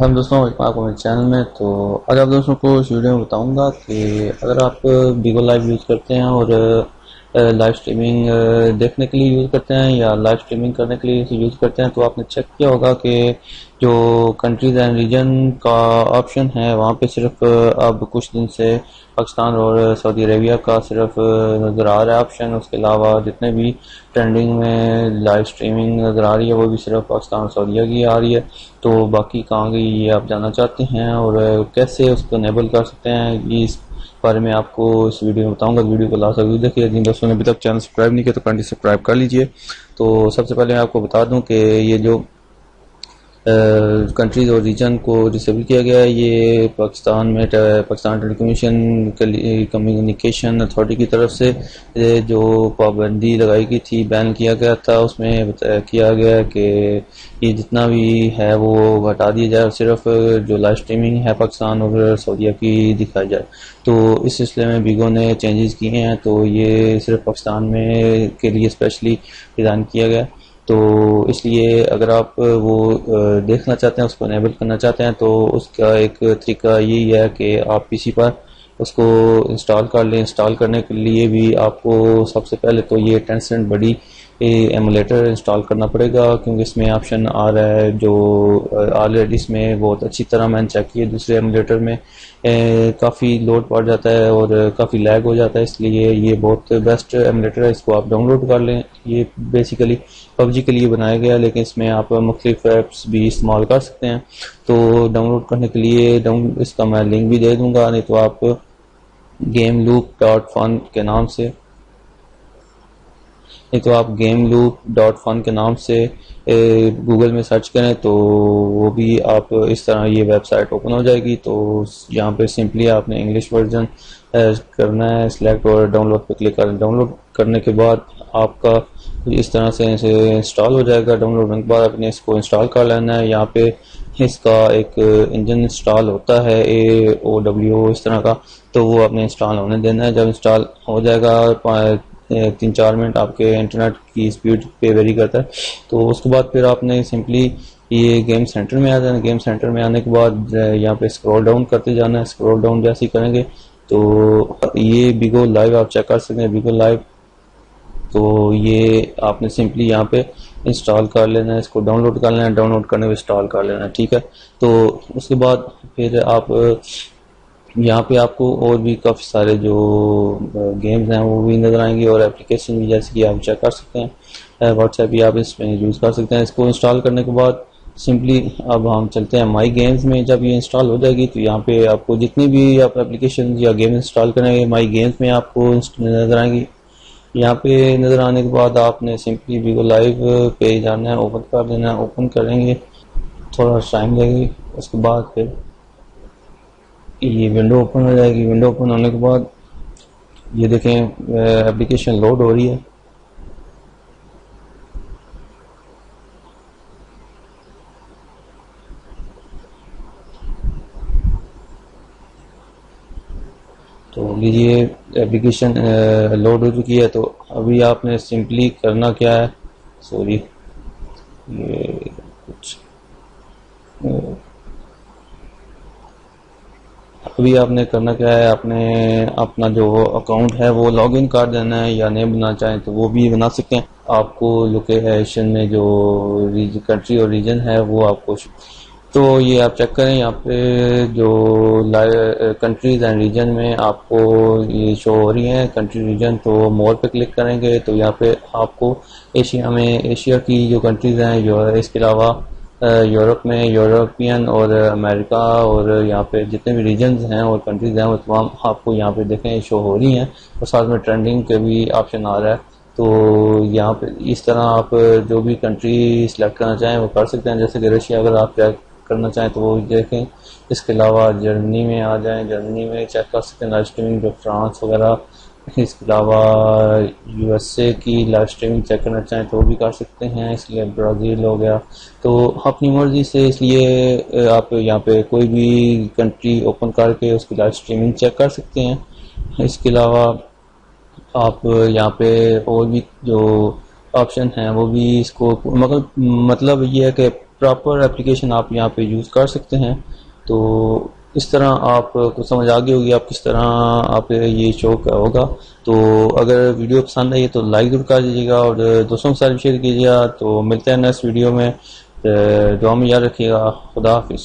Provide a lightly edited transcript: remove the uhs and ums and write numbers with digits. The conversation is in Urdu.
ہم دوستوں آپ کو میرے چینل میں تو آج آپ دوستوں کو اس ویڈیو میں بتاؤں گا کہ اگر آپ بیگو لائیو یوز کرتے ہیں اور لائیو اسٹریمنگ دیکھنے کے لیے یوز کرتے ہیں یا لائیو اسٹریمنگ کرنے کے لیے یوز کرتے ہیں تو آپ نے چیک کیا ہوگا کہ جو کنٹریز اینڈ ریجن کا آپشن ہے وہاں پہ صرف اب کچھ دن سے پاکستان اور سعودی عربیہ کا صرف نظر آ رہا ہے آپشن. اس کے علاوہ جتنے بھی ٹرینڈنگ میں لائیو اسٹریمنگ نظر آ رہی ہے وہ بھی صرف پاکستان اور سعودیہ کی آ رہی ہے. تو باقی کہاں گئی یہ آپ جاننا چاہتے ہیں اور کیسے اس کو انیبل کر سکتے ہیں یہ اس بارے میں آپ کو اس ویڈیو میں بتاؤں گا. ویڈیو کو لاسٹ تک دیکھیے. جن دوستوں نے ابھی تک چینل سبسکرائب نہیں کیا تو کانٹی سبسکرائب کر لیجئے. تو سب سے پہلے میں آپ کو بتا دوں کہ یہ جو کنٹریز اور ریجن کو ڈسیبل کیا گیا ہے یہ پاکستان میں پاکستان ٹیلی کمیونیکیشن اتھارٹی کی طرف سے جو پابندی لگائی گئی تھی بین کیا گیا تھا اس میں کیا گیا کہ یہ جتنا بھی ہے وہ ہٹا دیا جائے اور صرف جو لائیو اسٹریمنگ ہے پاکستان اور سعودیہ کی دکھائی جائے. تو اس سلسلے میں بیگو نے چینجز کیے ہیں تو یہ صرف پاکستان میں کے لیے اسپیشلی ڈیزائن کیا گیا. تو اس لیے اگر آپ وہ دیکھنا چاہتے ہیں اس کو انیبل کرنا چاہتے ہیں تو اس کا ایک طریقہ یہی ہے کہ آپ پی سی پر اس کو انسٹال کر لیں. انسٹال کرنے کے لیے بھی آپ کو سب سے پہلے تو یہ ٹینسنٹ بڑی ایمولیٹر انسٹال کرنا پڑے گا کیونکہ اس میں آپشن آ رہا ہے جو آلریڈی اس میں بہت اچھی طرح میں نے چیک کیا. دوسرے ایمولیٹر میں کافی لوڈ پڑ جاتا ہے اور کافی لیگ ہو جاتا ہے اس لیے یہ بہت بیسٹ ایمولیٹر ہے. اس کو آپ ڈاؤن لوڈ کر لیں. یہ بیسیکلی پب جی کے لیے بنایا گیا لیکن اس میں آپ مختلف ایپس بھی استعمال کر سکتے ہیں. تو ڈاؤن لوڈ کرنے کے لیے اس کا میں لنک بھی دے دوں گا. نہیں تو آپ GameLoop.fun کے نام سے GameLoop.fun کے نام سے گوگل میں سرچ کریں تو وہ بھی آپ اس طرح یہ ویب سائٹ اوپن ہو جائے گی. تو یہاں پہ سمپلی آپ نے انگلش ورژن کرنا ہے سلیکٹ اور ڈاؤن لوڈ پہ کلک کریں. ڈاؤن لوڈ کرنے کے بعد آپ کا اس طرح سے انسٹال ہو جائے گا. ڈاؤن لوڈ ہونے کے بعد آپ نے اس کو انسٹال کر لینا ہے. یہاں پہ اس کا ایک انجن انسٹال ہوتا ہے AOW اس طرح کا تو وہ آپ نے انسٹال ہونے دینا ہے. جب انسٹال ہو جائے گا 3-4 منٹ آپ کے انٹرنیٹ کی اسپیڈ پہ ویری کرتا ہے. تو اس کے بعد پھر آپ نے سمپلی یہ گیم سینٹر میں آ جانا. گیم سینٹر میں آنے کے بعد یہاں پہ اسکرول ڈاؤن کرتے جانا ہے. اسکرول ڈاؤن جیسے ہی کریں گے تو یہ بیگو لائیو آپ چیک کر سکتے ہیں. بیگو لائیو تو یہ آپ نے سمپلی یہاں پہ انسٹال کر لینا ہے. اس کو ڈاؤن لوڈ کر لینا ہے. ڈاؤن لوڈ کرنے پہ انسٹال کر لینا ہے. ٹھیک ہے. تو اس کے بعد پھر آپ یہاں پہ آپ کو اور بھی کافی سارے جو گیمز ہیں وہ بھی نظر آئیں گے اور اپلیکیشن بھی جیسے کہ آپ چیک کر سکتے ہیں. واٹس ایپ بھی آپ اس میں یوز کر سکتے ہیں. اس کو انسٹال کرنے کے بعد سمپلی اب ہم چلتے ہیں مائی گیمز میں. جب یہ انسٹال ہو جائے گی تو یہاں پہ آپ کو جتنی بھی آپ اپلیکیشن یا گیم انسٹال کریں گے مائی گیمز میں آپ کو نظر آئیں گی. یہاں پہ نظر آنے کے بعد آپ نے سمپلی بیگو لائیو پہ جانا ہے. اوپن کر دینا ہے. اوپن کریں گے تھوڑا ٹائم لگے گی. اس کے بعد پھر یہ ونڈو اوپن ہو جائے گی. ونڈو اوپن ہونے کے بعد یہ دیکھیں اپلیکیشن لوڈ ہو رہی ہے. تو لیجیے اپلیکیشن لوڈ ہو چکی ہے. تو ابھی آپ نے سمپلی کرنا کیا ہے سوری یہ کچھ ابھی آپ نے کرنا کیا ہے آپ نے اپنا جو اکاؤنٹ ہے وہ لاگ ان کر دینا ہے یا نہیں بنانا چاہیں تو وہ بھی بنا سکتے ہیں. آپ کو لوکیشن میں جو کنٹری اور ریجن ہے وہ آپ کو تو یہ آپ چیک کریں. یہاں پہ جو کنٹریز اینڈ ریجن میں آپ کو یہ شو ہو رہی ہیں کنٹری ریجن تو مور پہ کلک کریں گے تو یہاں پہ آپ کو ایشیا کی جو کنٹریز ہیں اس کے علاوہ یورپ میں یورپین اور امریکہ اور یہاں پہ جتنے بھی ریجنز ہیں اور کنٹریز ہیں وہ تمام آپ کو یہاں پہ دیکھیں شو ہو رہی ہیں اور ساتھ میں ٹرینڈنگ کے بھی آپشن آ رہا ہے. تو یہاں پہ اس طرح آپ جو بھی کنٹری سلیکٹ کرنا چاہیں وہ کر سکتے ہیں. جیسے کہ رشیا اگر آپ چیک کرنا چاہیں تو وہ دیکھیں. اس کے علاوہ جرمنی میں آ جائیں. جرمنی میں چیک کر سکتے ہیں لائیو اسٹریمنگ جو فرانس وغیرہ. اس کے علاوہ USA کی لائیو اسٹریمنگ چیک کرنا چاہیں تو وہ بھی کر سکتے ہیں. اس لیے برازیل ہو گیا تو اپنی مرضی سے. اس لیے آپ یہاں پہ کوئی بھی کنٹری اوپن کر کے اس کی لائیو اسٹریمنگ چیک کر سکتے ہیں. اس کے علاوہ آپ یہاں پہ اور بھی جو آپشن ہیں وہ بھی اس کو مطلب یہ ہے کہ پراپر اپلیکیشن آپ یہاں پہ یوز کر سکتے ہیں. تو اس طرح آپ کو سمجھ آ گئی ہوگی آپ کس طرح آپ یہ شو ہوگا. تو اگر ویڈیو پسند آئی تو لائک ضرور کر دیجیے گا اور دوستوں کے ساتھ بھی شیئر کیجیے گا. تو ملتے ہیں نیکسٹ ویڈیو میں. دعا میں یاد رکھیے گا. خدا حافظ.